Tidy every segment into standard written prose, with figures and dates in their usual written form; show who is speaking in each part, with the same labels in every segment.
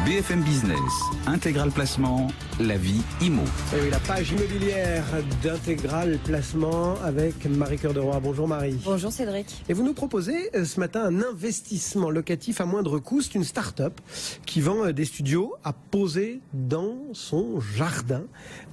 Speaker 1: BFM Business, Intégral Placement, la vie IMO.
Speaker 2: Et oui, la page immobilière d'Intégral Placement avec Marie-Cœur de Roy. Bonjour Marie.
Speaker 3: Bonjour Cédric.
Speaker 2: Et vous nous proposez ce matin un investissement locatif à moindre coût. C'est une start-up qui vend des studios à poser dans son jardin.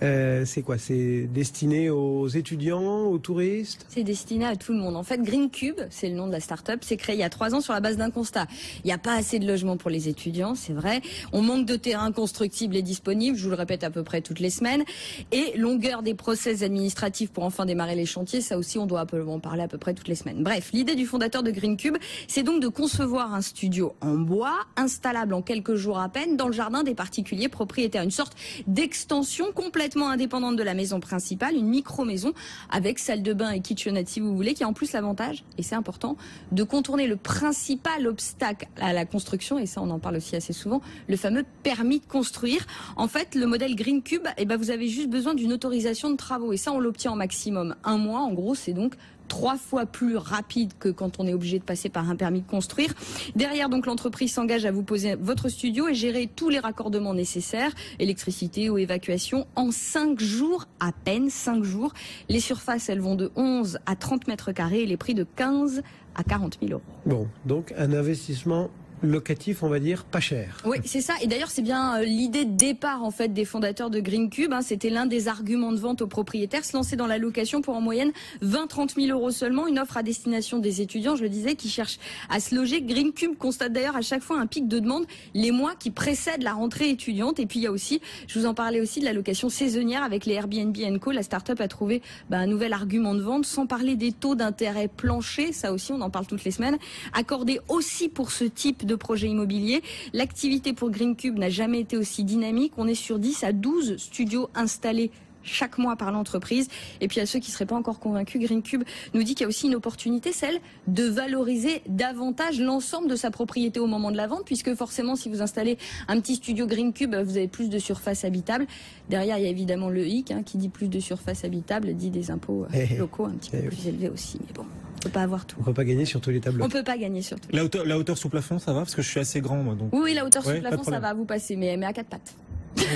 Speaker 2: C'est quoi? C'est destiné aux étudiants, aux touristes?
Speaker 3: C'est destiné à tout le monde. En fait, Green Cube, c'est le nom de la start-up, c'est créé il y a 3 ans sur la base d'un constat. Il n'y a pas assez de logements pour les étudiants, c'est vrai. On manque de terrain constructible et disponible, je vous le répète à peu près toutes les semaines. Et longueur des process administratifs pour enfin démarrer les chantiers, ça aussi on doit en parler à peu près toutes les semaines. Bref, l'idée du fondateur de Green Cube, c'est donc de concevoir un studio en bois, installable en quelques jours à peine, dans le jardin des particuliers propriétaires. Une sorte d'extension complètement indépendante de la maison principale, une micro-maison avec salle de bain et kitchenette si vous voulez, qui a en plus l'avantage, et c'est important, de contourner le principal obstacle à la construction, et ça on en parle aussi assez souvent, le fameux permis de construire. En fait, le modèle Green Cube, vous avez juste besoin d'une autorisation de travaux, et ça on l'obtient en maximum 1 mois. En gros, c'est donc 3 fois plus rapide que quand on est obligé de passer par un permis de construire. Derrière, donc, l'entreprise s'engage à vous poser votre studio et gérer tous les raccordements nécessaires, électricité ou évacuation, en 5 jours à peine, 5 jours. Les surfaces, elles vont de 11 à 30 mètres carrés et les prix de 15 à 40 000 euros.
Speaker 2: Bon, donc un investissement locatif, on va dire, pas cher.
Speaker 3: Oui, c'est ça. Et d'ailleurs, c'est bien l'idée de départ en fait des fondateurs de Green Cube. C'était l'un des arguments de vente aux propriétaires, se lancer dans la location pour en moyenne 20-30 000 euros seulement. Une offre à destination des étudiants, je le disais, qui cherchent à se loger. Green Cube constate d'ailleurs à chaque fois un pic de demande les mois qui précèdent la rentrée étudiante. Et puis il y a aussi, je vous en parlais aussi, de la location saisonnière avec les Airbnb & Co. La start-up a trouvé un nouvel argument de vente, sans parler des taux d'intérêt planchers. Ça aussi, on en parle toutes les semaines. Accordé aussi pour ce type de projet immobilier. L'activité pour Green Cube n'a jamais été aussi dynamique. On est sur 10 à 12 studios installés chaque mois par l'entreprise. Et puis à ceux qui ne seraient pas encore convaincus, Green Cube nous dit qu'il y a aussi une opportunité, celle de valoriser davantage l'ensemble de sa propriété au moment de la vente, puisque forcément si vous installez un petit studio Green Cube, vous avez plus de surface habitable. Derrière, il y a évidemment le hic, qui dit plus de surface habitable, dit des impôts locaux un petit peu plus élevés aussi. Mais bon, on peut pas avoir tout.
Speaker 2: On peut pas gagner sur tous les tableaux.
Speaker 3: On peut pas gagner sur tout.
Speaker 4: La hauteur sous plafond, ça va? Parce que je suis assez grand, moi. Donc...
Speaker 3: Oui, la hauteur sous
Speaker 4: ouais,
Speaker 3: plafond, ça va vous passer, mais à 4 pattes.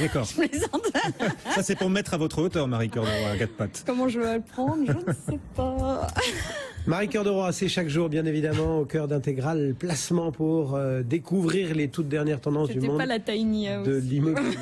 Speaker 4: D'accord.
Speaker 3: Je plaisante.
Speaker 4: Ça, c'est pour me mettre à votre hauteur, Marie-Cœur de Roy, à 4 pattes.
Speaker 3: Comment je vais le prendre? Je ne sais pas.
Speaker 2: Marie-Cœur de Roy, c'est chaque jour, bien évidemment, au cœur d'Intégral Placement pour découvrir les toutes dernières tendances du monde
Speaker 3: C'était pas la tiny house
Speaker 2: de l'immobilier.